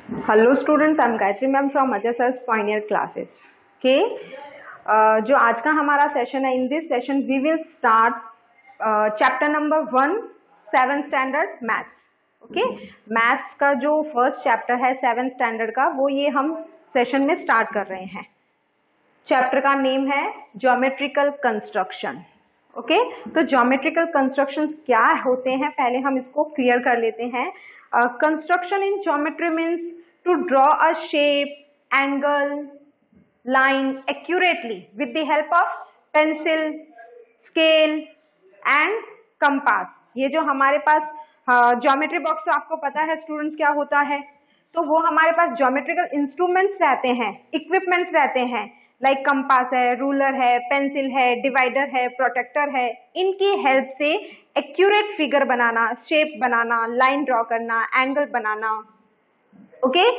Hello students, I'm Gayatri ma'am from HSS Pioneer Classes. Okay, जो आज का हमारा सेशन है, in this session we will start chapter number 1 7th standard maths. Okay, maths का जो first chapter है 7th standard का, वो ये हम सेशन में स्टार्ट कर रहे हैं. चैप्टर का नेम है ज्योमेट्रिकल कंस्ट्रक्शन. ओके, तो ज्योमेट्रिकल कंस्ट्रक्शंस क्या होते हैं पहले हम इसको क्लियर कर लेते हैं. Construction in geometry means to draw a shape, angle, line accurately with the help of pencil, scale and compass. ये जो हमारे पास ज्योमेट्री बॉक्स, तो आपको पता है स्टूडेंट्स क्या होता है. तो वो हमारे पास ज्योमेट्रिकल इंस्ट्रूमेंट्स रहते हैं, इक्विपमेंट्स रहते हैं, लाइक कंपास है, रूलर है, पेंसिल है, डिवाइडर है, प्रोटेक्टर है. इनकी हेल्प से एक्यूरेट फिगर बनाना, शेप बनाना, लाइन ड्रॉ करना, एंगल बनाना. ओके,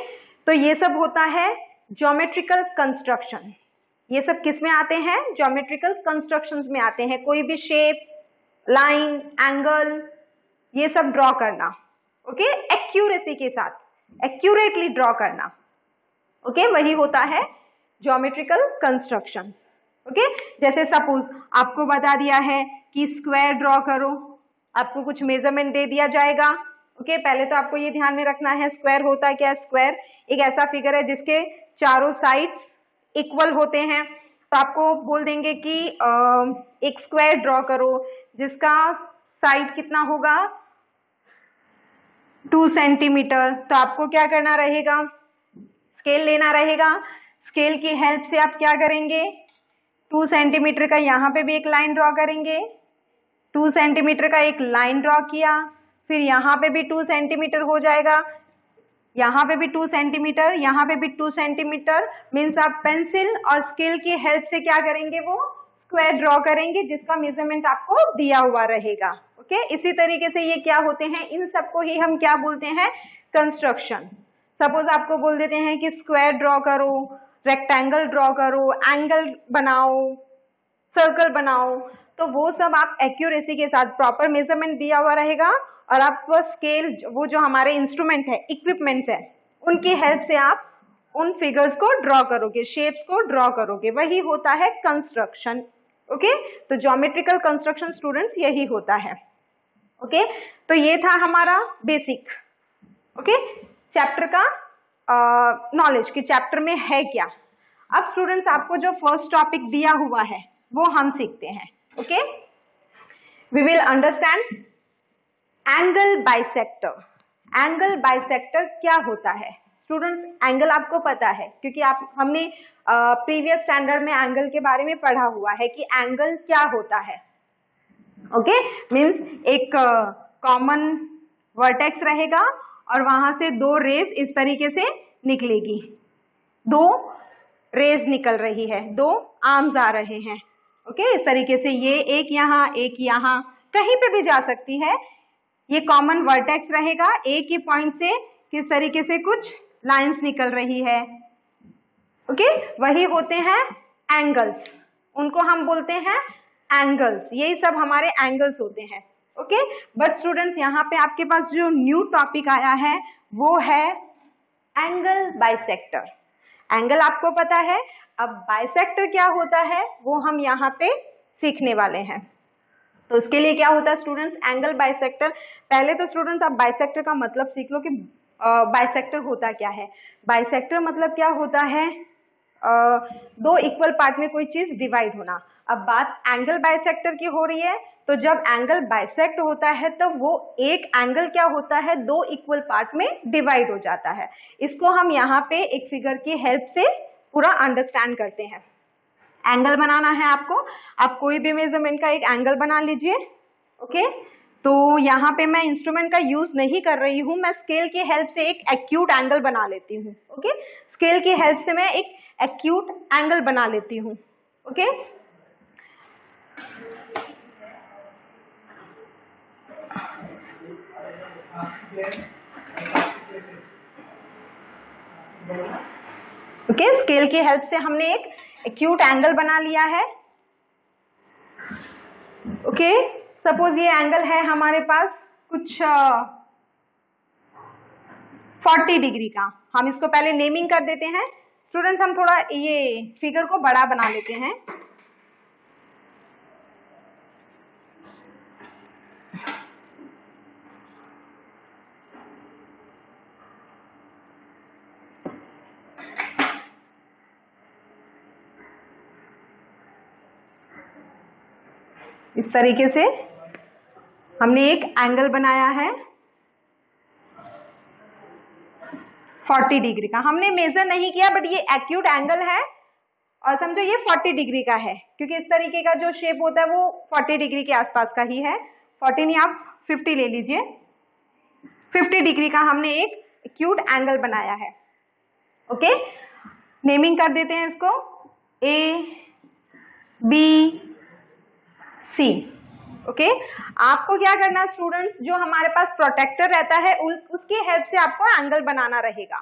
तो ये सब होता है ज्योमेट्रिकल कंस्ट्रक्शन. ये सब किस में आते हैं? ज्योमेट्रिकल कंस्ट्रक्शंस में आते हैं. कोई भी शेप, लाइन, एंगल, ये सब ड्रॉ करना. ओके, एक्यूरेसी के साथ, एक्यूरेटली ड्रॉ करना. ओके, वही होता है ज्योमेट्रिकल कंस्ट्रक्शन. ओके, जैसे सपोज आपको बता दिया है कि स्क्वायर ड्रॉ करो, आपको कुछ मेजरमेंट दे दिया जाएगा. ओके, पहले तो आपको ये ध्यान में रखना है स्क्वायर होता क्या है. स्क्वायर एक ऐसा फिगर है जिसके चारों साइड्स इक्वल होते हैं. तो आपको बोल देंगे कि एक स्क्वायर ड्रॉ करो जिसका साइड कितना होगा, 2 सेंटीमीटर. तो आपको क्या करना रहेगा, स्केल लेना रहेगा. स्केल की हेल्प से आप क्या करेंगे, 2 सेंटीमीटर का यहाँ पे भी एक लाइन ड्रॉ करेंगे. 2 सेंटीमीटर का एक लाइन ड्रॉ किया, फिर यहाँ पे भी 2 सेंटीमीटर हो जाएगा, यहाँ पे भी 2 सेंटीमीटर, यहाँ पे भी 2 सेंटीमीटर. मीन्स आप पेंसिल और स्केल की हेल्प से क्या करेंगे, वो स्क्वायर ड्रॉ करेंगे जिसका मेजरमेंट आपको दिया हुआ रहेगा. ओके, इसी तरीके से ये क्या होते हैं, इन सबको ही हम क्या बोलते हैं, कंस्ट्रक्शन. सपोज आपको बोल देते हैं कि स्क्वायर ड्रॉ करो, रेक्टेंगल ड्रॉ करो, एंगल बनाओ, सर्कल बनाओ. तो वो सब आप एक्यूरेसी के साथ, प्रॉपर मेजरमेंट दिया हुआ रहेगा और आप वो स्केल, वो जो हमारे इंस्ट्रूमेंट है, इक्विपमेंट्स है, उनकी हेल्प से आप उन फिगर्स को ड्रॉ करोगे, शेप्स को ड्रॉ करोगे. वही होता है कंस्ट्रक्शन. ओके, तो ज्योमेट्रिकल कंस्ट्रक्शन स्टूडेंट्स यही होता है. ओके, तो ये था हमारा बेसिक. ओके, चैप्टर का नॉलेज कि चैप्टर में है क्या. अब स्टूडेंट्स आपको जो फर्स्ट टॉपिक दिया हुआ है वो हम सीखते हैं. Okay, we will understand angle bisector. Angle bisector क्या होता है स्टूडेंट्स? एंगल आपको पता है क्योंकि हमने प्रीवियस स्टैंडर्ड में एंगल के बारे में पढ़ा हुआ है कि एंगल क्या होता है. ओके, मीन्स एक कॉमन वर्टेक्स रहेगा और वहां से 2 रेज इस तरीके से निकलेगी. 2 रेज निकल रही है, 2 आर्म्स आ रहे हैं. ओके, इस तरीके से ये एक यहाँ, एक यहाँ, कहीं पे भी जा सकती है. ये कॉमन वर्टेक्स रहेगा. एक ही पॉइंट से किस तरीके से कुछ लाइंस निकल रही है. ओके, वही होते हैं एंगल्स. उनको हम बोलते हैं एंगल्स. यही सब हमारे एंगल्स होते हैं. ओके, बट स्टूडेंट्स यहाँ पे आपके पास जो न्यू टॉपिक आया है वो है एंगल बाइसेक्टर. एंगल आपको पता है, अब बाइसेक्टर क्या होता है वो हम यहाँ पे सीखने वाले हैं. तो उसके लिए क्या होता है स्टूडेंट्स, एंगल बाइसेक्टर. पहले तो स्टूडेंट्स आप बाइसेक्टर का मतलब सीख लो कि बाइसेक्टर होता क्या है. बाइसेक्टर मतलब क्या होता है, 2 इक्वल पार्ट में कोई चीज डिवाइड होना. अब बात एंगल बाइसेक्टर की हो रही है, तो जब एंगल बाइसेक्ट होता है तो वो एक एंगल क्या होता है, 2 इक्वल पार्ट में डिवाइड हो जाता है. इसको हम यहाँ पे एक फिगर की हेल्प से पूरा अंडरस्टैंड करते हैं. एंगल बनाना है आपको, आप कोई भी मेजरमेंट का एक एंगल बना लीजिए. ओके, तो यहाँ पे मैं इंस्ट्रूमेंट का यूज नहीं कर रही हूँ, मैं स्केल की हेल्प से एक एक्यूट एंगल बना लेती हूँ. ओके, स्केल की हेल्प से मैं एक एक्यूट एंगल बना लेती हूँ. ओके, ओके, स्केल की हेल्प से हमने एक एक्यूट एंगल बना लिया है. ओके, सपोज ये एंगल है हमारे पास कुछ 40 डिग्री का। हम इसको पहले नेमिंग कर देते हैं। स्टूडेंट्स हम थोड़ा ये फिगर को बड़ा बना लेते हैं। इस तरीके से हमने एक एंगल बनाया है 40 डिग्री का। हमने मेजर नहीं किया बट ये एक्यूट एंगल है और समझो ये 40 डिग्री का है, क्योंकि इस तरीके का जो शेप होता है वो 40 डिग्री के आसपास का ही है। 40 नहीं, आप 50 ले लीजिए। 50 डिग्री का हमने एक एक्यूट एंगल बनाया है। ओके, नेमिंग कर देते हैं इसको A, B, C। ओके, आपको क्या करना स्टूडेंट्स, जो हमारे पास प्रोटेक्टर रहता है उसकी हेल्प से आपको एंगल बनाना रहेगा।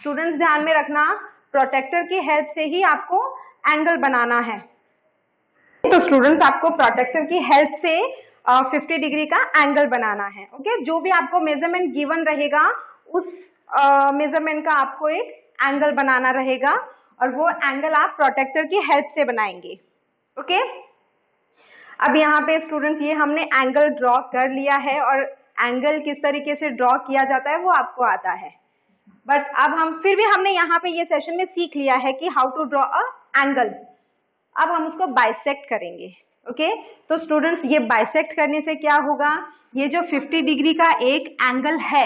स्टूडेंट्स ध्यान में रखना, प्रोटेक्टर की हेल्प से ही आपको एंगल बनाना है। तो स्टूडेंट्स आपको प्रोटेक्टर की हेल्प से 50 डिग्री का एंगल बनाना है। ओके, जो भी आपको मेजरमेंट गिवन रहेगा उस मेजरमेंट का आपको एक एंगल बनाना रहेगा और वो एंगल आप प्रोटेक्टर की हेल्प से बनाएंगे। ओके, अब यहाँ पे स्टूडेंट्स ये हमने एंगल ड्रॉ कर लिया है और एंगल किस तरीके से ड्रॉ किया जाता है वो आपको आता है। बट अब हम फिर भी हमने यहाँ पे ये सेशन में सीख लिया है कि how to draw a angle. अब हम उसको बाइसेक्ट करेंगे। ओके, तो स्टूडेंट्स ये बाइसेक्ट करने से क्या होगा, ये जो 50 डिग्री का एक एंगल है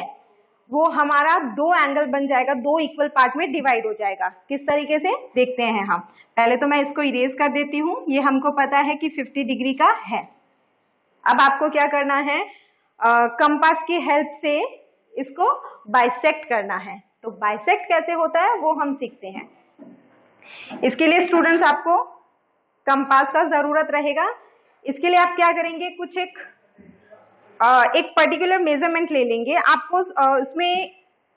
वो हमारा दो एंगल बन जाएगा, दो इक्वल पार्ट में डिवाइड हो जाएगा। किस तरीके से देखते हैं हम। पहले तो मैं इसको इरेज कर देती हूँ, ये हमको पता है कि 50 डिग्री का है। अब आपको क्या करना है, कंपास की हेल्प से इसको बाइसेक्ट करना है। तो बाइसेक्ट कैसे होता है वो हम सीखते हैं। इसके लिए स्टूडेंट्स आपको कंपास का जरूरत रहेगा। इसके लिए आप क्या करेंगे, कुछ एक पर्टिकुलर मेजरमेंट ले लेंगे। आपको उसमें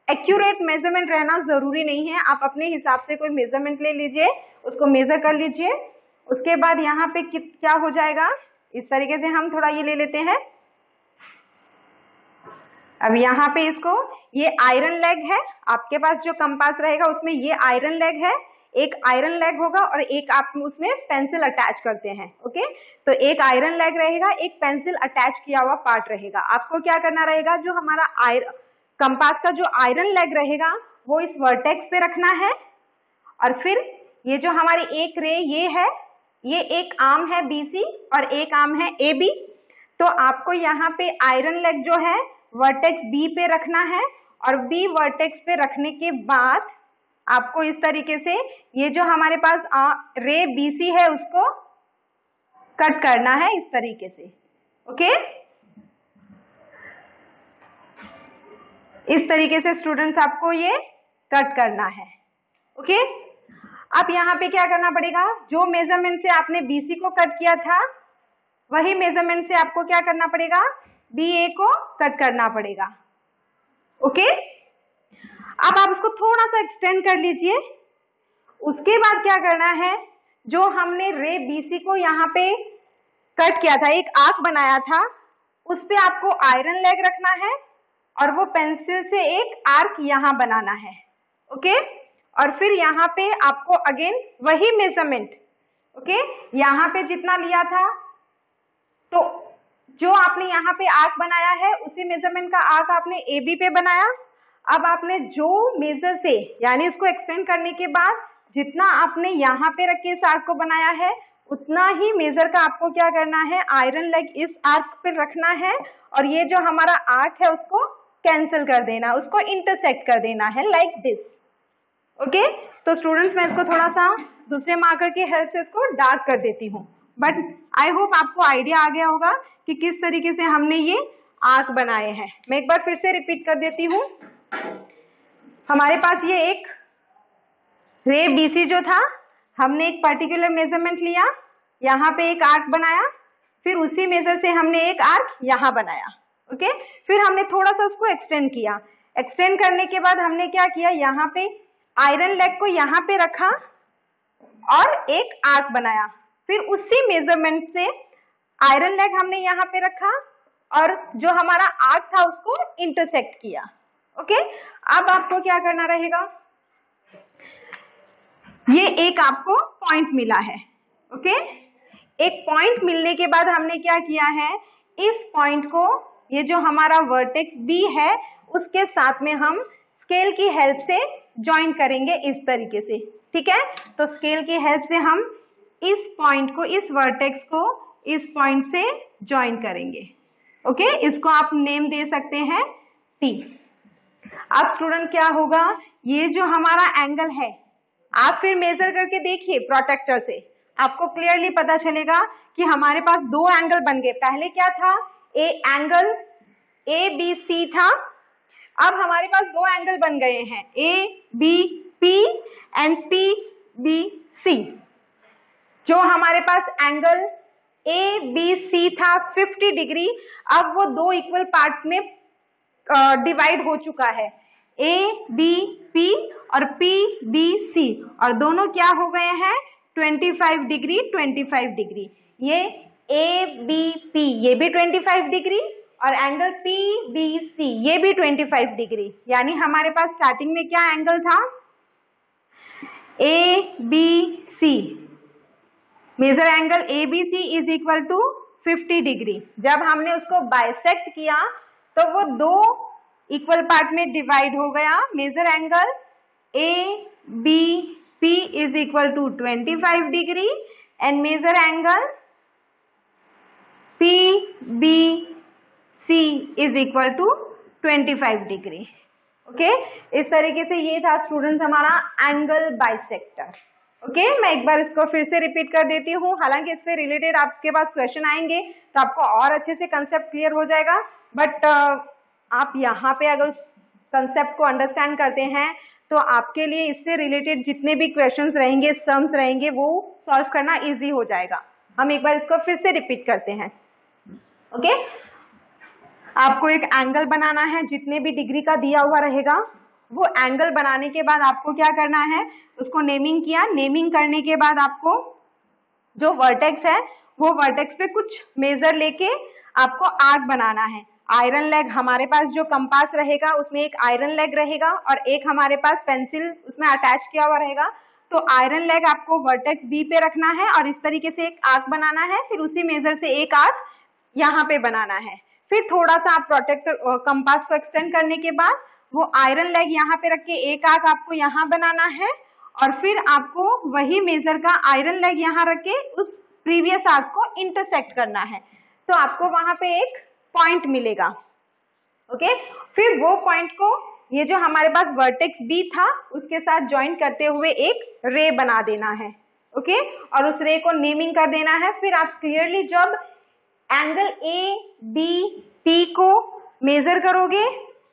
एक्यूरेट मेजरमेंट रहना जरूरी नहीं है, आप अपने हिसाब से कोई मेजरमेंट ले लीजिए, उसको मेजर कर लीजिए। उसके बाद यहाँ पे क्या हो जाएगा, इस तरीके से हम थोड़ा ये ले लेते हैं। अब यहाँ पे इसको, ये आयरन लेग है, आपके पास जो कंपास रहेगा उसमें ये आयरन लेग है, एक आयरन लेग होगा और एक आप उसमें पेंसिल अटैच करते हैं। ओके, तो एक आयरन लेग रहेगा, एक पेंसिल अटैच किया हुआ पार्ट रहेगा। आपको क्या करना रहेगा, जो हमारा कंपास का जो आयरन लेग रहेगा वो इस वर्टेक्स पे रखना है और फिर ये जो हमारी एक रे ये है, ये एक आर्म है BC और एक आर्म है AB। तो आपको यहाँ पे आयरन लेग जो है वर्टेक्स B पे रखना है और B वर्टेक्स पे रखने के बाद आपको इस तरीके से ये जो हमारे पास रे BC है उसको कट करना है इस तरीके से। ओके, इस तरीके से स्टूडेंट्स आपको ये कट करना है। ओके, अब यहाँ पे क्या करना पड़ेगा, जो मेजरमेंट से आपने BC को कट किया था वही मेजरमेंट से आपको क्या करना पड़ेगा, BA को कट करना पड़ेगा। ओके, अब आप उसको थोड़ा सा एक्सटेंड कर लीजिए। उसके बाद क्या करना है, जो हमने रे BC को यहाँ पे कट किया था, एक आर्क बनाया था, उस पे आपको आयरन लेग रखना है और वो पेंसिल से एक आर्क यहाँ बनाना है। ओके, और फिर यहाँ पे आपको अगेन वही मेजरमेंट, ओके, यहाँ पे जितना लिया था, तो जो आपने यहाँ पे आर्क बनाया है उसी मेजरमेंट का आर्क आपने AB पे बनाया। अब आपने जो मेजर से, यानी उसको एक्सटेंड करने के बाद जितना आपने यहाँ पे रख के इस आर्क को बनाया है उतना ही मेजर का आपको क्या करना है, आयरन लेग इस आर्क पे रखना है और ये जो हमारा आर्क है उसको कैंसिल कर देना, उसको इंटरसेक्ट कर देना है लाइक दिस। ओके, तो स्टूडेंट्स मैं इसको थोड़ा सा दूसरे मार्कर की हेल्प से इसको डार्क कर देती हूँ, बट आई होप आपको आइडिया आ गया होगा कि किस तरीके से हमने ये आर्क बनाए हैं। मैं एक बार फिर से रिपीट कर देती हूँ। हमारे पास ये एक रे BC जो था, हमने एक पर्टिकुलर मेजरमेंट लिया, यहाँ पे एक आर्क बनाया, फिर उसी मेजर से हमने एक आर्क यहाँ बनाया। ओके, फिर हमने थोड़ा सा उसको एक्सटेंड किया। एक्सटेंड करने के बाद हमने क्या किया, यहाँ पे आयरन लेग को यहाँ पे रखा और एक आर्क बनाया, फिर उसी मेजरमेंट से आयरन लेग हमने यहाँ पे रखा और जो हमारा आर्क था उसको इंटरसेक्ट किया। ओके, अब आपको क्या करना रहेगा, ये एक आपको पॉइंट मिला है। ओके, एक पॉइंट मिलने के बाद हमने क्या किया है, इस पॉइंट को, ये जो हमारा वर्टेक्स बी है, उसके साथ में हम स्केल की हेल्प से ज्वाइन करेंगे इस तरीके से। ठीक है, तो स्केल की हेल्प से हम इस पॉइंट को, इस वर्टेक्स को इस पॉइंट से ज्वाइन करेंगे। ओके, इसको आप नेम दे सकते हैं टी। अब स्टूडेंट क्या होगा, ये जो हमारा एंगल है, आप फिर मेजर करके देखिए प्रोटेक्टर से, आपको क्लियरली पता चलेगा कि हमारे पास दो एंगल बन गए। पहले क्या था, एंगल ए बी सी था, अब हमारे पास दो एंगल बन गए हैं, A B P and P B C. जो हमारे पास एंगल ए बी सी था 50 डिग्री, अब वो दो इक्वल पार्ट में डिवाइड हो चुका है, ए बी पी और पी बी सी, और दोनों क्या हो गए हैं 25 डिग्री 25 डिग्री। ये ए बी पी ये भी 25 डिग्री और एंगल पी बी सी ये भी 25 डिग्री। यानी हमारे पास स्टार्टिंग में क्या एंगल था, A B C, major angle A B C is equal to 50 degree. जब हमने उसको बाइसेक्ट किया तो वो दो इक्वल पार्ट में डिवाइड हो गया। Major angle A B P is equal to 25 degree and major angle P B C is equal to 25 degree. Okay, इस तरीके से ये था स्टूडेंट्स हमारा एंगल बाइसेक्टर। ओके, मैं एक बार इसको फिर से रिपीट कर देती हूँ, हालांकि इससे रिलेटेड आपके पास क्वेश्चन आएंगे तो आपको और अच्छे से कंसेप्ट क्लियर हो जाएगा, बट आप यहाँ पे अगर उस कंसेप्ट को अंडरस्टैंड करते हैं तो आपके लिए इससे रिलेटेड जितने भी क्वेश्चंस रहेंगे, सम्स रहेंगे, वो सॉल्व करना इजी हो जाएगा। हम एक बार इसको फिर से रिपीट करते हैं। ओके, आपको एक एंगल बनाना है, जितने भी डिग्री का दिया हुआ रहेगा वो एंगल बनाने के बाद आपको क्या करना है, उसको नेमिंग किया। नेमिंग करने के बाद आपको जो वर्टेक्स है वो वर्टेक्स पे कुछ मेजर लेके आपको आर्क बनाना है। आयरन लेग, हमारे पास जो कंपास रहेगा उसमें एक आयरन लेग रहेगा और एक हमारे पास पेंसिल उसमें अटैच किया हुआ रहेगा। तो आयरन लेग आपको वर्टेक्स बी पे रखना है और इस तरीके से एक आर्क बनाना है, फिर उसी मेजर से एक आर्क यहाँ पे बनाना है। फिर थोड़ा सा आप प्रोटेक्टर कंपास को एक्सटेंड करने के बाद वो आयरन लेग यहाँ पे रख के एक आर्क आपको यहाँ बनाना है और फिर आपको वही मेजर का आयरन लेग यहाँ रख के उस प्रीवियस आर्क को इंटरसेक्ट करना है, तो आपको वहां पे एक पॉइंट मिलेगा। ओके, फिर वो पॉइंट को ये जो हमारे पास वर्टेक्स बी था उसके साथ ज्वाइन करते हुए एक रे बना देना है। ओके, और उस रे को नेमिंग कर देना है। फिर आप क्लियरली जब एंगल ए बी टी को मेजर करोगे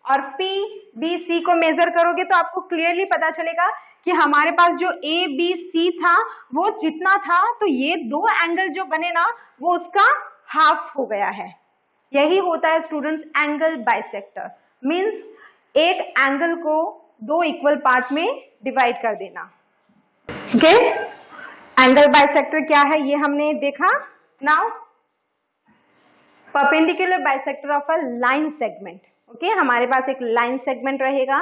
और पी बी सी को मेजर करोगे तो आपको क्लियरली पता चलेगा कि हमारे पास जो ए बी सी था वो जितना था, तो ये दो एंगल जो बने ना वो उसका हाफ हो गया है। यही होता है स्टूडेंट्स एंगल बाइसेक्टर, मींस एक एंगल को दो इक्वल पार्ट में डिवाइड कर देना। ओके, एंगल बाइसेक्टर क्या है ये हमने देखा। Now perpendicular bisector of a line segment. Okay, हमारे पास एक लाइन सेगमेंट रहेगा,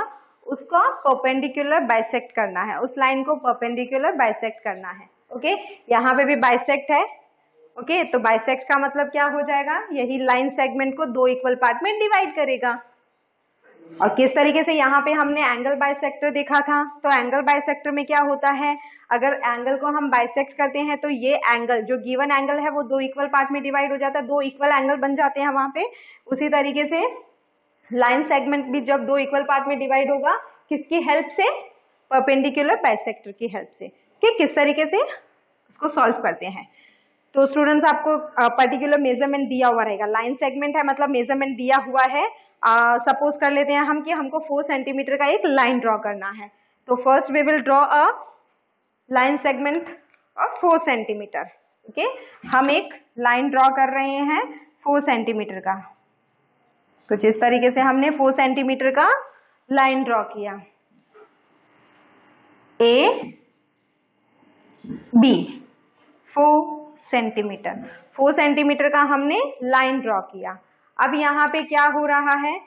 उसको परपेंडिकुलर बाइसेक्ट करना है, उस लाइन को परपेंडिकुलर बाइसेक्ट करना है। ओके, यहाँ पे भी बाइसेक्ट है। ओके, तो बाइसेक्ट का मतलब क्या हो जाएगा, यही लाइन सेगमेंट को दो इक्वल पार्ट में डिवाइड करेगा। और किस तरीके से यहाँ पे हमने एंगल बाइसेक्टर देखा था, तो एंगल बाइसेक्टर में क्या होता है, अगर एंगल को हम बाइसेक्ट करते हैं तो ये एंगल जो गिवन एंगल है वो दो इक्वल पार्ट में डिवाइड हो जाता है, दो इक्वल एंगल बन जाते हैं वहां पे। उसी तरीके से लाइन सेगमेंट भी जब दो इक्वल पार्ट में डिवाइड होगा, किसकी हेल्प से, परपेंडिकुलर बाइसेक्टर की हेल्प से। कि किस तरीके से उसको सॉल्व करते हैं। तो स्टूडेंट्स आपको पर्टिकुलर मेजरमेंट दिया हुआ रहेगा, लाइन सेगमेंट है मतलब मेजरमेंट दिया हुआ है। सपोज कर लेते हैं हम कि हमको 4 सेंटीमीटर का एक लाइन ड्रॉ करना है, तो first we will draw a line segment of 4 centimetre. Okay, हम एक लाइन ड्रॉ कर रहे हैं 4 सेंटीमीटर का। कुछ इस तरीके से हमने 4 सेंटीमीटर का लाइन ड्रॉ किया, ए बी 4 सेंटीमीटर, 4 सेंटीमीटर का हमने लाइन ड्रॉ किया। अब यहाँ पे क्या हो रहा है,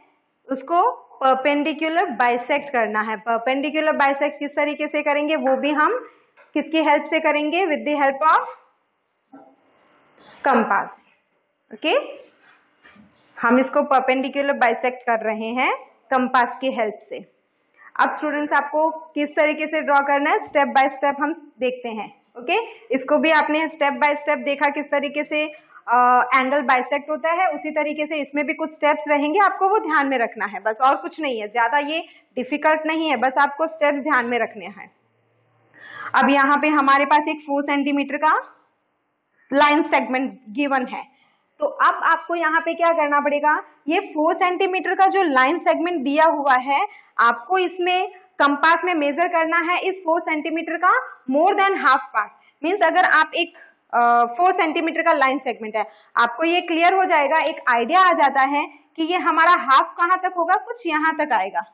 उसको परपेंडिकुलर बाइसेक्ट करना है। परपेंडिकुलर बाइसेक्ट किस तरीके से करेंगे वो भी हम किसकी हेल्प से करेंगे? With the help of compass. Okay, हम इसको परपेंडिकुलर बाइसेक्ट कर रहे हैं कंपास की हेल्प से। अब स्टूडेंट्स आपको किस तरीके से ड्रॉ करना है स्टेप बाय स्टेप हम देखते हैं। ओके, इसको भी आपने स्टेप बाय स्टेप देखा किस तरीके से एंगल बाइसेक्ट होता है, उसी तरीके से इसमें भी कुछ स्टेप्स रहेंगे, आपको वो ध्यान में रखना है बस, और कुछ नहीं है, ज्यादा ये डिफिकल्ट नहीं है, बस आपको स्टेप्स ध्यान में रखने हैं। अब यहाँ पे हमारे पास एक 4 सेंटीमीटर का लाइन सेगमेंट गिवन है, तो अब आपको यहाँ पे क्या करना पड़ेगा? ये 4 सेंटीमीटर का जो लाइन सेगमेंट दिया हुआ है, आपको इसमें कंपास में मेजर करना है इस 4 सेंटीमीटर का more than half part. Means अगर आप एक 4 सेंटीमीटर का लाइन सेगमेंट है, आपको ये क्लियर हो जाएगा, एक आइडिया आ जाता है कि ये हमारा हाफ कहाँ तक होगा, कुछ यहाँ तक आएगा।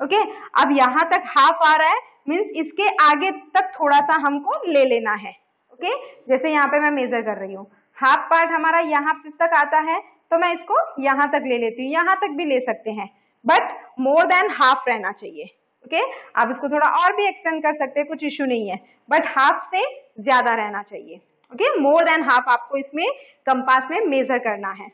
ओके, अब यहाँ तक हाफ आ रहा है, मीन्स इसके आगे तक थोड़ा सा हमको ले लेना है। ओके, जैसे यहाँ पे मैं मेजर कर रही हूँ, हाफ पार्ट हमारा यहाँ तक आता है, तो मैं इसको यहाँ तक ले लेती हूँ, यहाँ तक भी ले सकते हैं, बट मोर देन हाफ रहना चाहिए। ओके, आप इसको थोड़ा और भी एक्सटेंड कर सकते हैं, कुछ इश्यू नहीं है, बट हाफ से ज्यादा रहना चाहिए। ओके, मोर देन हाफ आपको इसमें कंपास में मेजर करना है।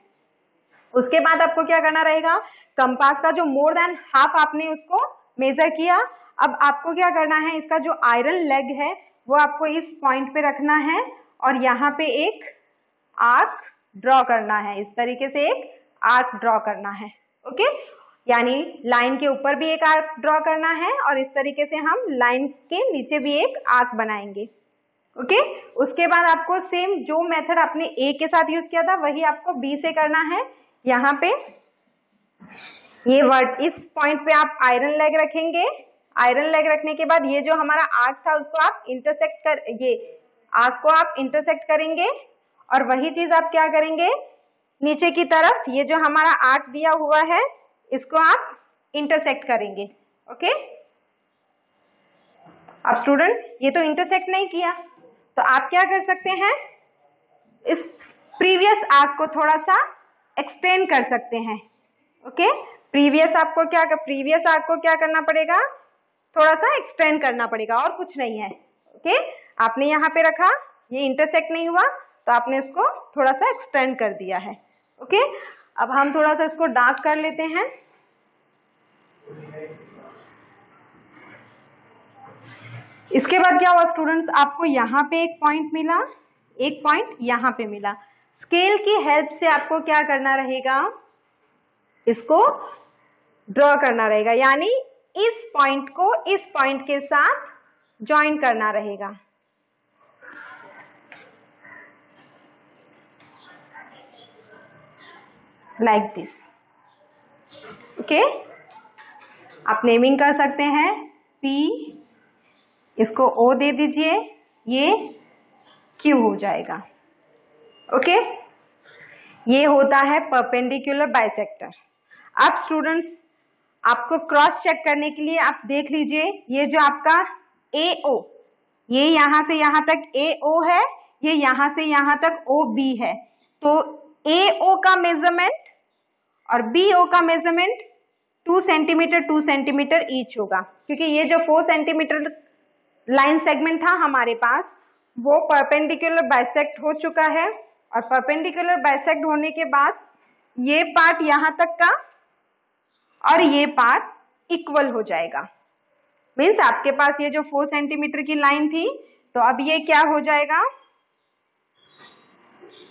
उसके बाद आपको क्या करना रहेगा? कंपास का जो मोर देन हाफ आपने उसको मेजर किया, अब आपको क्या करना है? इसका जो आयरन लेग है वो आपको इस पॉइंट पे रखना है और यहाँ पे एक आर्क ड्रॉ करना है, इस तरीके से एक आर्क ड्रॉ करना है। ओके, यानी लाइन के ऊपर भी एक आर्क ड्रॉ करना है और इस तरीके से हम लाइन के नीचे भी एक आर्क बनाएंगे। ओके, उसके बाद आपको सेम जो मेथड आपने ए के साथ यूज किया था वही आपको बी से करना है। यहाँ पे ये वर्ड इस पॉइंट पे आप आयरन लेग रखेंगे, आयरन लेग रखने के बाद ये जो हमारा आर्क था उसको आप इंटरसेक्ट कर, ये आर्क को आप इंटरसेक्ट करेंगे और वही चीज आप क्या करेंगे? नीचे की तरफ ये जो हमारा आर्क दिया हुआ है इसको आप इंटरसेक्ट करेंगे। ओके, अब स्टूडेंट ये तो इंटरसेक्ट नहीं किया, तो आप क्या कर सकते हैं? इस प्रीवियस आर्क को थोड़ा सा एक्सटेंड कर सकते हैं। ओके, प्रीवियस आर्क को क्या करना पड़ेगा? थोड़ा सा एक्सटेंड करना पड़ेगा, और कुछ नहीं है। ओके, आपने यहाँ पे रखा, ये इंटरसेक्ट नहीं हुआ, तो आपने इसको थोड़ा सा एक्सटेंड कर दिया है। ओके, अब हम थोड़ा सा इसको डार्क कर लेते हैं। इसके बाद क्या हुआ स्टूडेंट्स? आपको यहाँ पे एक पॉइंट मिला, एक पॉइंट यहाँ पे मिला। स्केल की हेल्प से आपको क्या करना रहेगा? इसको ड्रॉ करना रहेगा, यानी इस पॉइंट को इस पॉइंट के साथ ज्वाइन करना रहेगा। Like this. ओके, आप नेमिंग कर सकते हैं, P, इसको O दे दीजिए, ये Q हो जाएगा। ओके, ये होता है परपेंडिकुलर बाइसेक्टर। अब स्टूडेंट्स आपको क्रॉस चेक करने के लिए आप देख लीजिए, ये जो आपका AO, ये यहां से यहां तक AO है, ये यहां से यहां तक OB है, तो AO का मेजरमेंट और BO का मेजरमेंट 2 सेंटीमीटर ईच होगा, क्योंकि ये जो 4 सेंटीमीटर लाइन सेगमेंट था हमारे पास वो परपेंडिकुलर बाइसेक्ट हो चुका है, और परपेंडिकुलर बाइसेक्ट होने के बाद ये पार्ट यहां तक का और ये पार्ट इक्वल हो जाएगा। मीन्स आपके पास ये जो 4 सेंटीमीटर की लाइन थी, तो अब ये क्या हो जाएगा?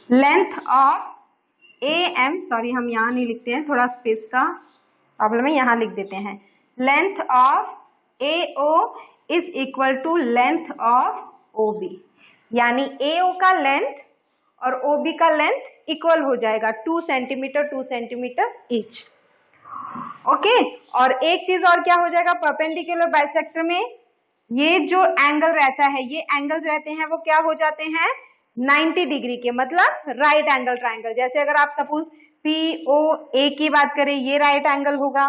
लेंथ ऑफ AM, सॉरी हम यहाँ नहीं लिखते हैं, थोड़ा स्पेस का प्रॉब्लम है, यहाँ लिख देते हैं। Length of AO is equal to length of OB, यानी AO का लेंथ और OB का लेंथ इक्वल हो जाएगा, 2 सेंटीमीटर ईच। ओके, और एक चीज और क्या हो जाएगा परपेंडिकुलर बाइसेक्टर में? ये जो एंगल रहता है, ये एंगल रहते हैं वो क्या हो जाते हैं? 90 डिग्री के, मतलब राइट एंगल ट्राइंगल। जैसे अगर आप सपोज POA की बात करें, ये राइट एंगल होगा,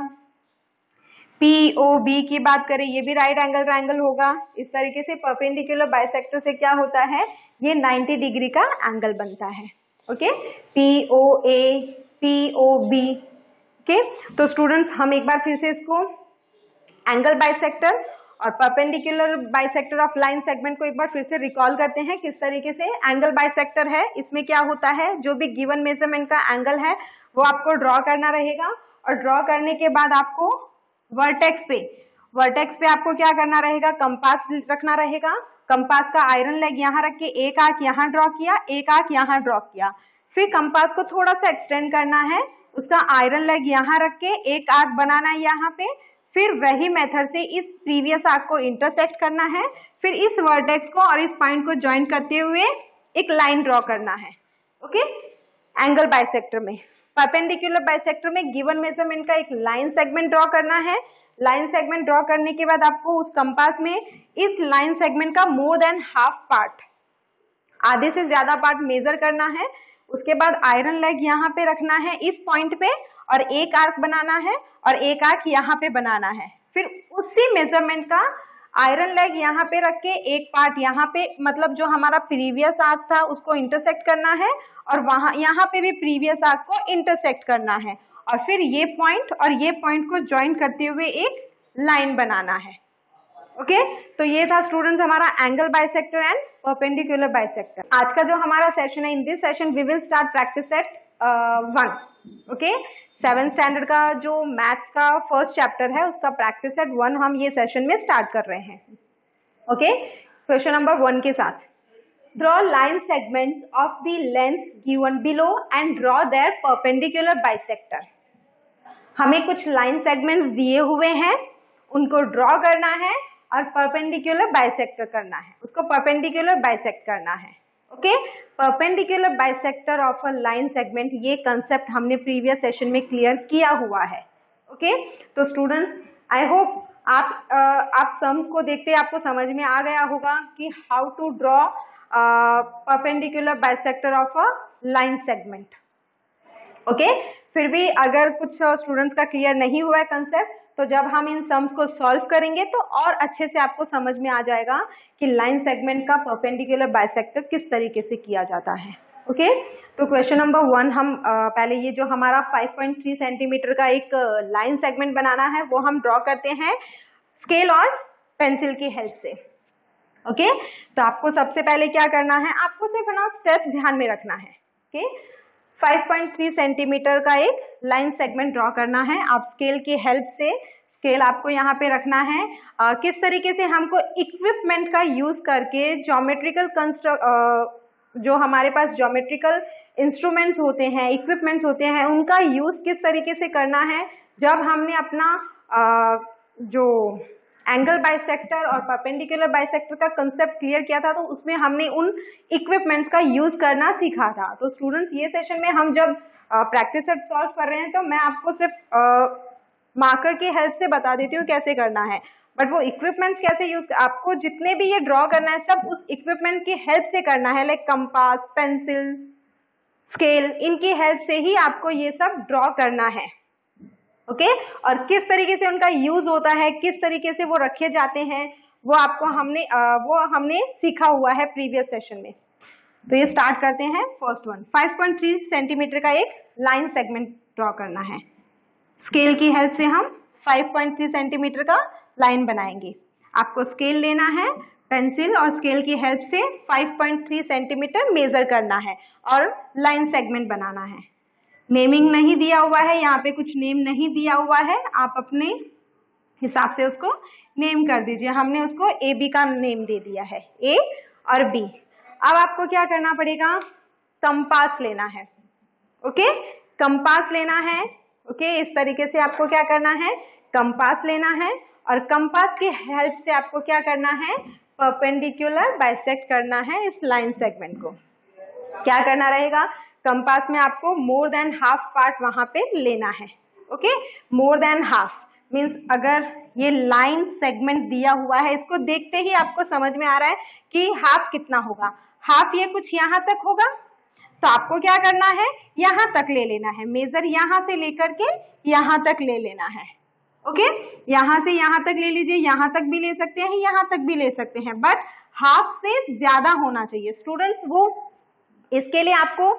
POB की बात करें, ये भी राइट एंगल ट्राइंगल होगा। इस तरीके से परपेंडिकुलर बाइसेक्टर से क्या होता है? ये 90 डिग्री का एंगल बनता है। ओके, POA, POB, ओके, तो स्टूडेंट्स हम एक बार फिर से इसको एंगल बाइसेक्टर और perpendicular bisector of line segment को एक बार फिर से रिकॉल करते हैं किस तरीके से एंगल बाइसेक्टर है। इसमें क्या होता है, जो भी गिवन मेजरमेंट का एंगल है वो आपको ड्रॉ करना रहेगा और ड्रॉ करने के बाद आपको वर्टेक्स पे आपको क्या करना रहेगा, कंपास रखना रहेगा। कंपास का आयरन लेग यहाँ रख के एक आर्क यहाँ ड्रॉ किया, एक आर्क यहाँ ड्रॉ किया। फिर कंपास को थोड़ा सा एक्सटेंड करना है, उसका आयरन लेग यहाँ रख के एक आर्क बनाना है यहाँ पे। फिर वही मेथड से इस प्रीवियस आर्क को इंटरसेक्ट करना है, फिर इस वर्टेक्स को और इस पॉइंट को ज्वाइन करते हुए एक लाइन ड्रॉ करना है। ओके, एंगल बाइसेक्टर में। परपेंडिकुलर बाइसेक्टर में गिवन मेजरमेंट का एक लाइन सेगमेंट ड्रॉ करना है। लाइन सेगमेंट ड्रॉ करने के बाद आपको उस कंपास में इस लाइन सेगमेंट का मोर देन हाफ पार्ट, आधे से ज्यादा पार्ट मेजर करना है। उसके बाद आयरन लेग यहाँ पे रखना है इस पॉइंट पे और एक आर्क बनाना है और एक आर्क यहाँ पे बनाना है। फिर उसी मेजरमेंट का आयरन लेग यहाँ पे रख के एक पार्ट यहाँ पे, मतलब जो हमारा प्रीवियस आर्क था उसको इंटरसेक्ट करना है और वहां यहाँ पे भी प्रीवियस आर्क को इंटरसेक्ट करना है और फिर ये पॉइंट और ये पॉइंट को ज्वाइन करते हुए एक लाइन बनाना है। ओके, तो ये था स्टूडेंट्स हमारा angle bisector and perpendicular bisector. आज का जो हमारा सेशन है, in this session we will start practice set 1। Okay, 7th standard का जो मैथ्स का फर्स्ट चैप्टर है उसका प्रैक्टिस सेट 1 हम ये सेशन में स्टार्ट कर रहे हैं। ओके, क्वेश्चन नंबर 1 के साथ, draw line segments of the length given below and draw their perpendicular bisector. हमें कुछ लाइन सेगमेंट्स दिए हुए हैं, उनको ड्रॉ करना है और परपेंडिकुलर बाइसेक्टर करना है, उसको परपेंडिकुलर बाइसेक्ट करना है। Okay, perpendicular bisector of a line segment, ये कंसेप्ट हमने प्रीवियस सेशन में क्लियर किया हुआ है। ओके, तो स्टूडेंट्स आई होप आप सम्स को देखते आपको समझ में आ गया होगा कि how to draw perpendicular bisector of a line segment. Okay, फिर भी अगर कुछ स्टूडेंट्स का क्लियर नहीं हुआ है कंसेप्ट, तो जब हम इन सम्स को सॉल्व करेंगे तो और अच्छे से आपको समझ में आ जाएगा कि लाइन सेगमेंट का परपेंडिकुलर बाइसेक्टर किस तरीके से किया जाता है। ओके, तो क्वेश्चन नंबर 1 हम पहले ये जो हमारा 5.3 सेंटीमीटर का एक लाइन सेगमेंट बनाना है वो हम ड्रॉ करते हैं स्केल और पेंसिल की हेल्प से। ओके, तो आपको सबसे पहले क्या करना है, आपको सिर्फ ना स्टेप्स ध्यान में रखना है। ओके, 5.3 सेंटीमीटर का एक लाइन सेगमेंट ड्रॉ करना है। आप स्केल की हेल्प से, स्केल आपको यहाँ पे रखना है। किस तरीके से हमको इक्विपमेंट का यूज करके ज्योमेट्रिकल जो हमारे पास ज्योमेट्रिकल इंस्ट्रूमेंट्स होते हैं, इक्विपमेंट्स होते हैं, उनका यूज किस तरीके से करना है। जब हमने अपना जो एंगल बाइसेक्टर और परपेंडिकुलर बाइसेक्टर का कंसेप्ट क्लियर किया था तो उसमें हमने उन इक्विपमेंट्स का यूज करना सीखा था। तो स्टूडेंट्स ये सेशन में हम जब प्रैक्टिस सेट सॉल्व कर रहे हैं तो मैं आपको सिर्फ मार्कर की हेल्प से बता देती हूँ कैसे करना है, बट वो इक्विपमेंट्स कैसे यूज, आपको जितने भी ये ड्रॉ करना है सब उस इक्विपमेंट की हेल्प से करना है, लाइक कंपास, पेंसिल, स्केल, इनकी हेल्प से ही आपको ये सब ड्रॉ करना है। ओके, और किस तरीके से उनका यूज होता है, किस तरीके से वो रखे जाते हैं, वो आपको हमने सीखा हुआ है प्रीवियस सेशन में। तो ये स्टार्ट करते हैं फर्स्ट वन। 5.3 सेंटीमीटर का एक लाइन सेगमेंट ड्रॉ करना है। स्केल की हेल्प से हम 5.3 सेंटीमीटर का लाइन बनाएंगे। आपको स्केल लेना है, पेंसिल और स्केल की हेल्प से 5.3 सेंटीमीटर मेजर करना है और लाइन सेगमेंट बनाना है। नेमिंग नहीं दिया हुआ है, यहाँ पे कुछ नेम नहीं दिया हुआ है, आप अपने हिसाब से उसको नेम कर दीजिए। हमने उसको ए बी का नेम दे दिया है, ए और बी। अब आपको क्या करना पड़ेगा, कंपास लेना है। ओके, कंपास लेना है। ओके, इस तरीके से आपको क्या करना है, कंपास लेना है और कंपास की हेल्प से आपको क्या करना है, परपेंडिकुलर बाइसेक्ट करना है इस लाइन सेगमेंट को। क्या करना रहेगा, कंपास में आपको मोर देन हाफ पार्ट वहां पे लेना है। Okay, more than half means अगर ये लाइन सेगमेंट दिया हुआ है, इसको देखते ही आपको समझ में आ रहा है कि हाफ कितना होगा। हाफ ये कुछ यहाँ तक होगा, तो आपको क्या करना है, यहाँ तक ले लेना है, मेजर यहाँ से लेकर के यहाँ तक ले लेना है। ओके, यहाँ से यहाँ तक ले लीजिए, यहाँ तक भी ले सकते हैं, यहाँ तक भी ले सकते हैं, बट हाफ से ज्यादा होना चाहिए स्टूडेंट्स। वो इसके लिए आपको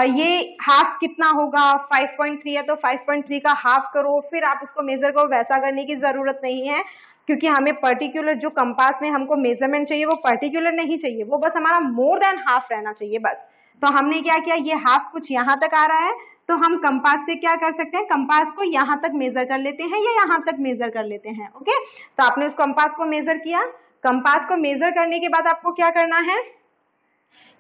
ये हाफ कितना होगा, 5.3 है तो 5.3 का हाफ करो, फिर आप उसको मेजर करो, वैसा करने की जरूरत नहीं है, क्योंकि हमें पर्टिकुलर जो कंपास में हमको मेजरमेंट चाहिए वो पर्टिकुलर नहीं चाहिए, वो बस हमारा मोर देन हाफ रहना चाहिए बस। तो हमने क्या किया, ये हाफ कुछ यहाँ तक आ रहा है, तो हम कंपास से क्या कर सकते हैं, कंपास को यहाँ तक मेजर कर लेते हैं या यहाँ तक मेजर कर लेते हैं। ओके, तो आपने उस कंपास को मेजर किया। कंपास को मेजर करने के बाद आपको क्या करना है,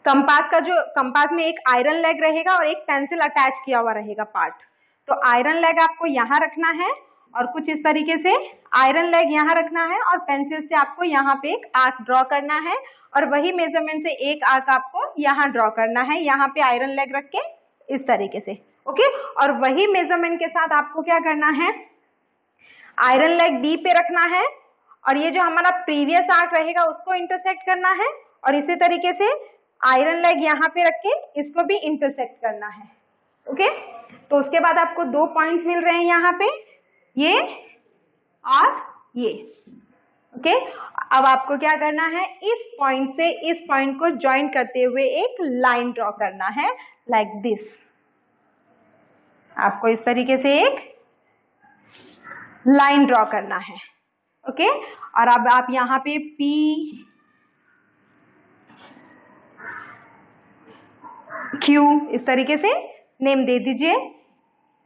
कंपास में एक आयरन लेग रहेगा और एक पेंसिल अटैच किया हुआ रहेगा पार्ट। तो आयरन लेग आपको यहाँ रखना है और कुछ इस तरीके से आयरन लेग यहाँ रखना है और पेंसिल से आपको यहाँ पे एक आर्क ड्रॉ करना है और वही मेजरमेंट से एक आर्क आपको यहाँ ड्रॉ करना है, यहाँ पे आयरन लेग रख के इस तरीके से। ओके, और वही मेजरमेंट के साथ आपको क्या करना है, आयरन लेग बी पे रखना है और ये जो हमारा प्रीवियस आर्क रहेगा उसको इंटरसेक्ट करना है और इसी तरीके से आयरन लेग यहाँ पे रख के इसको भी इंटरसेक्ट करना है। ओके, तो उसके बाद आपको 2 पॉइंट्स मिल रहे हैं यहाँ पे, ये और ये। ओके, अब आपको क्या करना है, इस पॉइंट से इस पॉइंट को ज्वाइन करते हुए एक लाइन ड्रॉ करना है, लाइक दिस। आपको इस तरीके से एक लाइन ड्रॉ करना है। ओके, और अब आप यहाँ पे P Q इस तरीके से नेम दे दीजिए।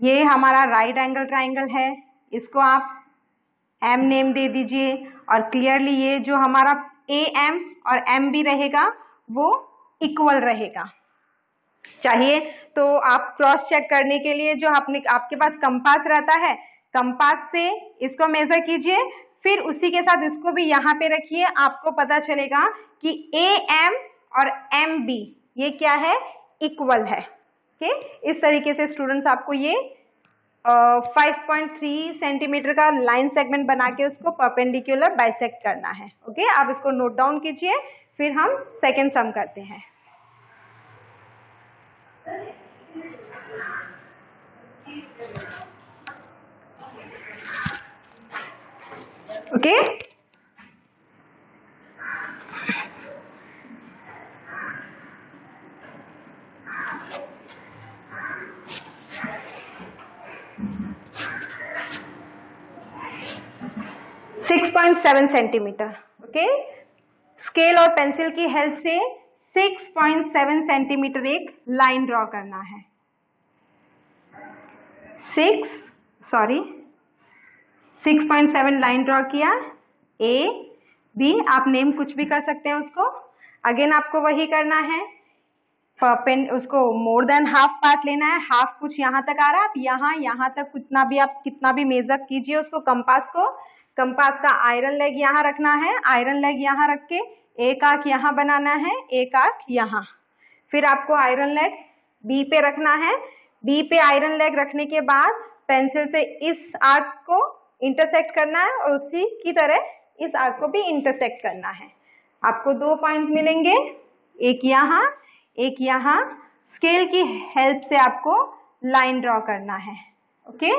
ये हमारा राइट एंगल ट्राइंगल है, इसको आप M नेम दे दीजिए और क्लियरली ये जो हमारा AM और MB रहेगा वो इक्वल रहेगा। चाहिए तो आप क्रॉस चेक करने के लिए जो आपके पास कंपास रहता है, कंपास से इसको मेजर कीजिए, फिर उसी के साथ इसको भी यहाँ पे रखिए, आपको पता चलेगा कि AM और MB ये क्या है, इक्वल है। ओके, इस तरीके से स्टूडेंट्स आपको ये 5.3 सेंटीमीटर का लाइन सेगमेंट बना के उसको परपेंडिकुलर बाइसेक्ट करना है। ओके, आप इसको नोट डाउन कीजिए, फिर हम सेकेंड सम करते हैं। Okay, 6.7 centimetre. ओके, स्केल और पेंसिल की हेल्प से 6.7 सेंटीमीटर एक लाइन ड्रॉ करना है। 6.7 लाइन ड्रॉ किया, A B, आप नेम कुछ भी कर सकते हैं उसको। अगेन आपको वही करना है, उसको मोर देन हाफ पार्ट लेना है, हाफ कुछ यहाँ तक आ रहा है, आप यहाँ तक कितना भी मेजर कीजिए उसको, कंपास का आयरन लेग यहाँ रखना है, आयरन लेग यहाँ रख के एक आर्क यहाँ बनाना है, एक आर्क यहाँ, फिर आपको आयरन लेग बी पे रखना है, बी पे आयरन लेग रखने के बाद पेंसिल से इस आर्क को इंटरसेक्ट करना है और उसी की तरह इस आर्क को भी इंटरसेक्ट करना है। आपको 2 पॉइंट मिलेंगे, एक यहाँ एक यहाँ। स्केल की हेल्प से आपको लाइन ड्रॉ करना है। ओके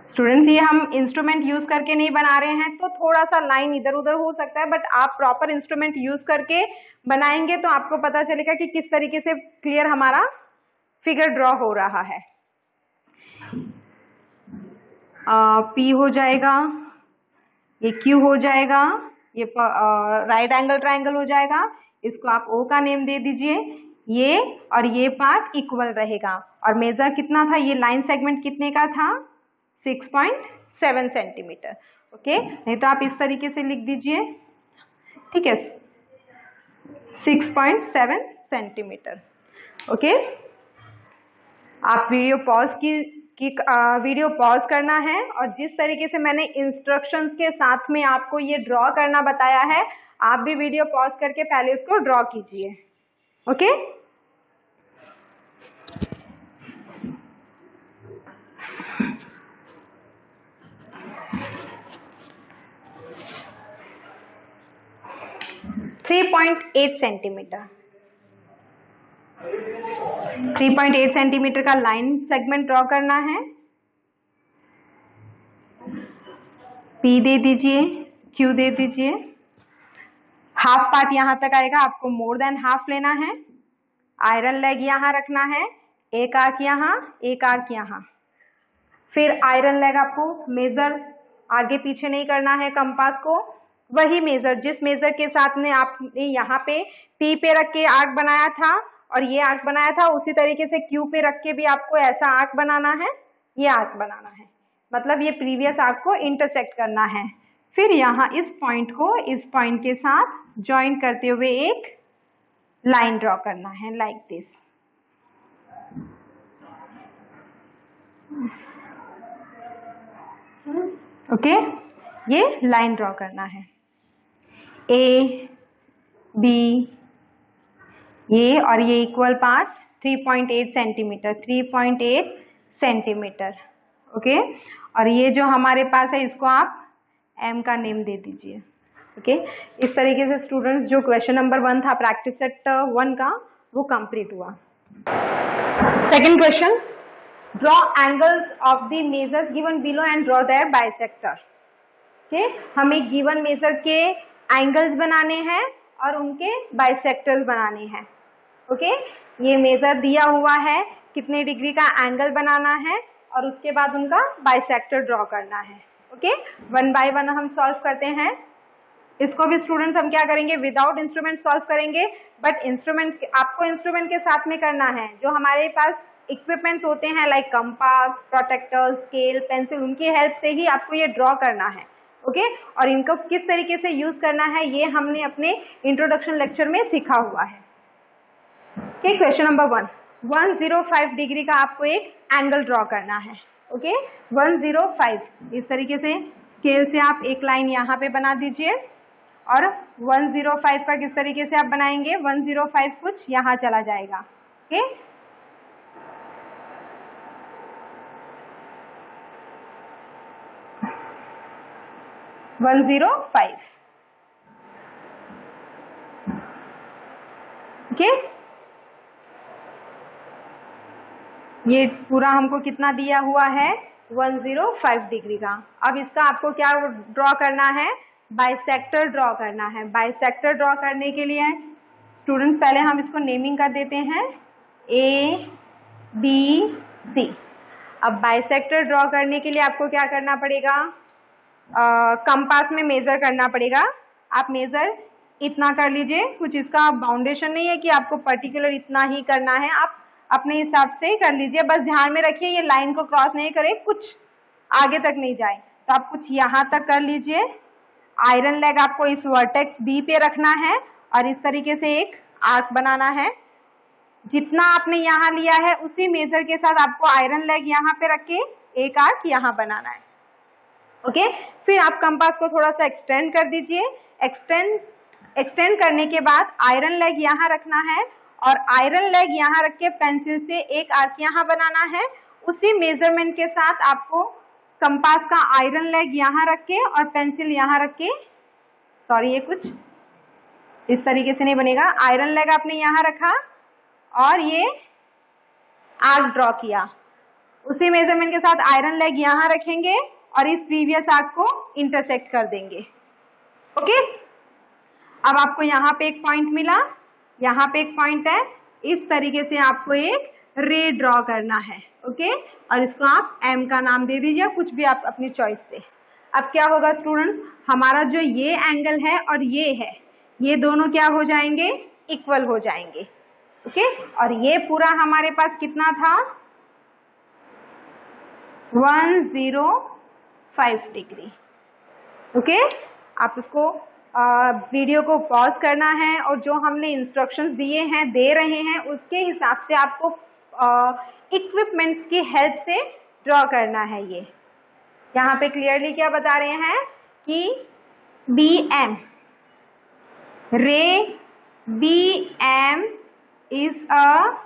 स्टूडेंट्स, ये हम इंस्ट्रूमेंट यूज करके नहीं बना रहे हैं तो थोड़ा सा लाइन इधर उधर हो सकता है, बट आप प्रॉपर इंस्ट्रूमेंट यूज करके बनाएंगे तो आपको पता चलेगा कि किस तरीके से क्लियर हमारा फिगर ड्रॉ हो रहा है। P हो जाएगा, ये Q हो जाएगा, ये राइट एंगल ट्राइंगल हो जाएगा, इसको आप O का नेम दे दीजिए। ये और ये पार्ट इक्वल रहेगा और मेजर कितना था, ये लाइन सेगमेंट कितने का था, 6.7 सेंटीमीटर। ओके, नहीं तो आप इस तरीके से लिख दीजिए, ठीक है, 6.7 सेंटीमीटर। ओके, आप वीडियो पॉज करना है और जिस तरीके से मैंने इंस्ट्रक्शंस के साथ में आपको ये ड्रॉ करना बताया है, आप भी वीडियो पॉज करके पहले इसको ड्रॉ कीजिए। ओके, सेंटीमीटर 3.8 सेंटीमीटर का लाइन सेगमेंट ड्रॉ करना है। P दे दीजिए, Q दे दीजिए, हाफ पार्ट यहाँ तक आएगा, आपको मोर देन हाफ लेना है। आयरन लेग यहाँ रखना है, एक आर्क यहाँ, एक आर्क यहाँ। फिर आयरन लेग आपको मेजर आगे पीछे नहीं करना है कंपास को, वही मेजर जिस मेजर के साथ में आपने यहाँ पे पी पे रख के आर्क बनाया था और ये आर्क बनाया था, उसी तरीके से क्यू पे रख के भी आपको ऐसा आर्क बनाना है, ये आर्क बनाना है, मतलब ये प्रीवियस आर्क को इंटरसेक्ट करना है। फिर यहाँ इस पॉइंट को इस पॉइंट के साथ ज्वाइन करते हुए एक लाइन ड्रॉ करना है, लाइक दिस। ओके, ये लाइन ड्रॉ करना है, ए बी ये और ये equal part 3.8 centimetre, 3.8 centimetre. Okay, और ये जो हमारे पास है इसको आप एम का नेम दे दीजिए। ओके, इस तरीके से स्टूडेंट्स जो क्वेश्चन नंबर 1 था प्रैक्टिस सेट 1 का वो कंप्लीट हुआ। Second question, draw angles of the measures given below and draw their bisector. Okay, हमें गिवन मेजर के एंगल्स बनाने हैं और उनके बाइसेक्टर्स बनाने हैं। ओके, ये मेजर दिया हुआ है कितने डिग्री का एंगल बनाना है और उसके बाद उनका बाइसेक्टर ड्रॉ करना है। ओके, 1 बाय 1 हम सॉल्व करते हैं। इसको भी स्टूडेंट्स हम क्या करेंगे, विदाउट इंस्ट्रूमेंट सॉल्व करेंगे, बट इंस्ट्रूमेंट आपको इंस्ट्रूमेंट के साथ में करना है। जो हमारे पास इक्विपमेंट्स होते हैं like compass, protractor, scale, pencil, उनकी हेल्प से ही आपको ये ड्रॉ करना है। ओके, और इनको किस तरीके से यूज करना है ये हमने अपने इंट्रोडक्शन लेक्चर में सीखा हुआ है। ओके, क्वेश्चन नंबर 1, 105 डिग्री का आपको एक एंगल ड्रॉ करना है। ओके, 105 इस तरीके से स्केल से आप एक लाइन यहाँ पे बना दीजिए और 105 का किस तरीके से आप बनाएंगे, 105 कुछ यहाँ चला जाएगा। ओके, ओके, ये पूरा हमको कितना दिया हुआ है, 105 डिग्री का। अब इसका आपको क्या ड्रॉ करना है, बाइसेक्टर ड्रॉ करना है। बाइसेक्टर ड्रॉ करने के लिए स्टूडेंट्स पहले हम इसको नेमिंग कर देते हैं, ए बी सी। अब बाइसेक्टर ड्रॉ करने के लिए आपको क्या करना पड़ेगा, कंपास में मेजर करना पड़ेगा। आप मेजर इतना कर लीजिए, कुछ इसका बाउंडेशन नहीं है कि आपको पर्टिकुलर इतना ही करना है, आप अपने हिसाब से कर लीजिए। बस ध्यान में रखिए ये लाइन को क्रॉस नहीं करे, कुछ आगे तक नहीं जाए, तो आप कुछ यहाँ तक कर लीजिए। आयरन लेग आपको इस वर्टेक्स बी पे रखना है और इस तरीके से एक आर्क बनाना है। जितना आपने यहाँ लिया है उसी मेजर के साथ आपको आयरन लेग यहाँ पे रख के एक आर्क यहाँ बनाना है। ओके, फिर आप कंपास को थोड़ा सा एक्सटेंड कर दीजिए। एक्सटेंड करने के बाद आयरन लेग यहाँ रखना है और आयरन लेग यहाँ रख के पेंसिल से एक आर्क यहाँ बनाना है। उसी मेजरमेंट के साथ आपको कंपास का आयरन लेग यहाँ रख के और पेंसिल यहाँ रख के, सॉरी ये कुछ इस तरीके से नहीं बनेगा, आयरन लेग आपने यहाँ रखा और ये आर्क ड्रॉ किया। उसी मेजरमेंट के साथ आयरन लेग यहाँ रखेंगे और इस प्रीवियस आर्क को इंटरसेक्ट कर देंगे। ओके, अब आपको यहाँ पे एक पॉइंट मिला, यहाँ पे एक पॉइंट है, इस तरीके से आपको एक रे ड्रॉ करना है। ओके, और इसको आप एम का नाम दे दीजिए, कुछ भी आप अपनी चॉइस से। अब क्या होगा स्टूडेंट्स, हमारा जो ये एंगल है और ये है, ये दोनों क्या हो जाएंगे, इक्वल हो जाएंगे। ओके, और ये पूरा हमारे पास कितना था, 105 डिग्री। ओके, आप उसको वीडियो को पॉज करना है और जो हमने इंस्ट्रक्शंस दिए हैं, दे रहे हैं, उसके हिसाब से आपको इक्विपमेंट्स की हेल्प से ड्रॉ करना है। ये यहाँ पे क्लियरली क्या बता रहे हैं कि B M, ray B M is a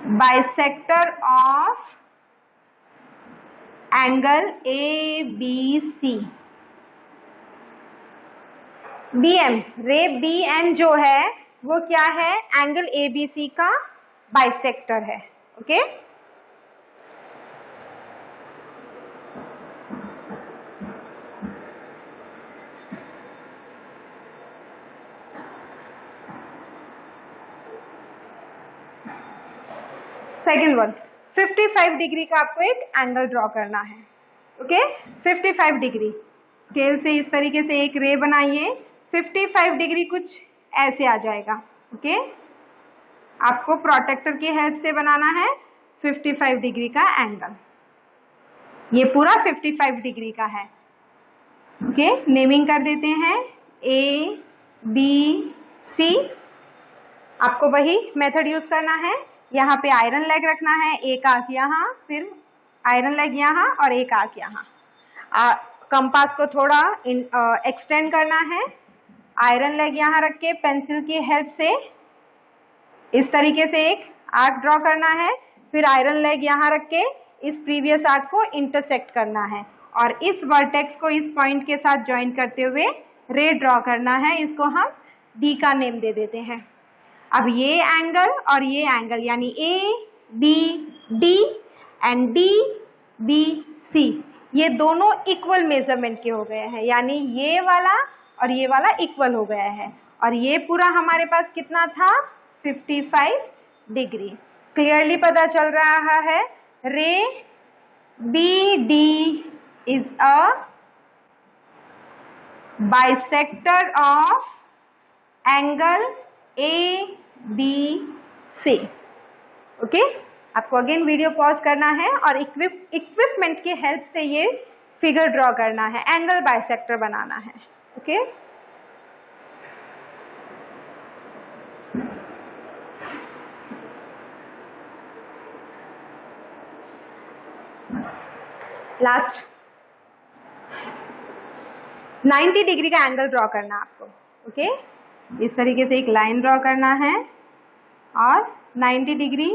bisector of angle A B C. B M, ray B M जो है वो क्या है, एंगल ए बी सी का बाइसेक्टर है। ओके, सेकेंड वन 55 डिग्री का आपको एक एंगल ड्रॉ करना है। ओके 55 डिग्री स्केल से इस तरीके से एक रे बनाइए। 55 डिग्री कुछ ऐसे आ जाएगा। ओके आपको प्रोटेक्टर की हेल्प से बनाना है 55 डिग्री का एंगल। ये पूरा 55 डिग्री का है। ओके नेमिंग कर देते हैं A B C। आपको वही मेथड यूज करना है। यहाँ पे आयरन लेग रखना है, एक आर्क यहाँ, फिर आयरन लेग यहाँ और एक आर्क यहाँ। कंपास को थोड़ा एक्सटेंड करना है। आयरन लेग यहाँ रख के पेंसिल की हेल्प से इस तरीके से एक आर्क ड्रॉ करना है। फिर आयरन लेग यहाँ रख के इस प्रीवियस आर्क को इंटरसेक्ट करना है और इस वर्टेक्स को इस पॉइंट के साथ ज्वाइन करते हुए रे ड्रॉ करना है। इसको हम डी का नेम दे देते हैं। अब ये एंगल और ये एंगल यानी A B D and D B C ये दोनों इक्वल मेजरमेंट के हो गए हैं, यानी ये वाला और ये वाला इक्वल हो गया है। और ये पूरा हमारे पास कितना था 55 डिग्री। क्लियरली पता चल रहा है ray B D is a bisector of angle A B C. Okay आपको अगेन वीडियो पॉज करना है और इक्विपमेंट की हेल्प से ये फिगर ड्रॉ करना है, एंगल बाइसेक्टर बनाना है। ओके लास्ट 90 डिग्री का एंगल ड्रॉ करना है आपको। ओके इस तरीके से एक लाइन ड्रॉ करना है और 90 डिग्री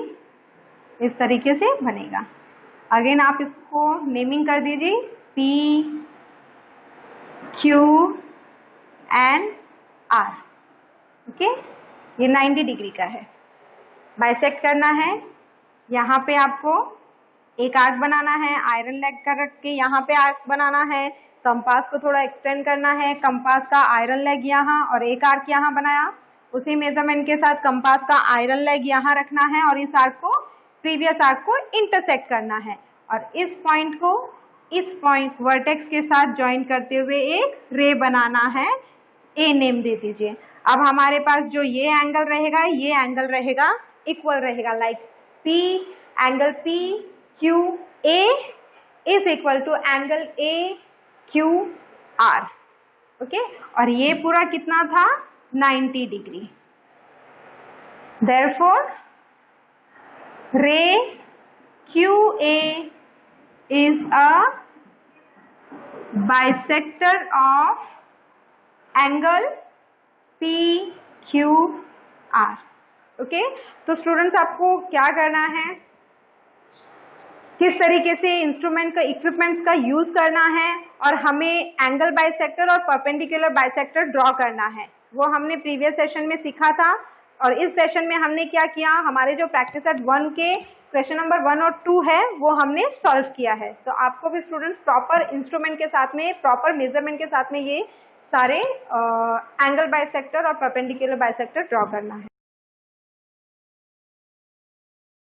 इस तरीके से बनेगा। अगेन आप इसको नेमिंग कर दीजिए P Q and R। Okay ये 90 डिग्री का है। बाइसेक्ट करना है। यहाँ पे आपको एक आर्क बनाना है, आयरन लेग का रख के यहाँ पे आर्क बनाना है। कंपास को थोड़ा एक्सटेंड करना है। कंपास का आयरन लेग यहाँ और एक आर्क यहाँ बनाया। उसी मेजरमेंट के साथ कंपास का आयरन लेग यहाँ रखना है और इस आर्क को प्रीवियस आर्क को इंटरसेक्ट करना है और इस पॉइंट को इस पॉइंट वर्टेक्स के साथ ज्वाइन करते हुए एक रे बनाना है। ए नेम दे दीजिए। अब हमारे पास जो ये एंगल रहेगा, ये एंगल रहेगा इक्वल रहेगा, like P angle P Q A is equal to angle A Q R। Okay और ये पूरा कितना था 90 degree. Therefore ray QA is a bisector of angle PQR। Okay तो स्टूडेंट्स आपको क्या करना है, किस तरीके से इंस्ट्रूमेंट का इक्विपमेंट्स का यूज करना है और हमें एंगल बाइसेक्टर और परपेंडिकुलर बाइसेक्टर ड्रॉ करना है, वो हमने प्रीवियस सेशन में सीखा था। और इस सेशन में हमने क्या किया, हमारे जो प्रैक्टिस सेट 1 के क्वेश्चन नंबर 1 और 2 है वो हमने सॉल्व किया है। तो आपको भी स्टूडेंट्स प्रॉपर इंस्ट्रूमेंट के साथ में, प्रॉपर मेजरमेंट के साथ में ये सारे एंगल बाइसेक्टर और परपेंडिकुलर बाइसेक्टर ड्रॉ करना है।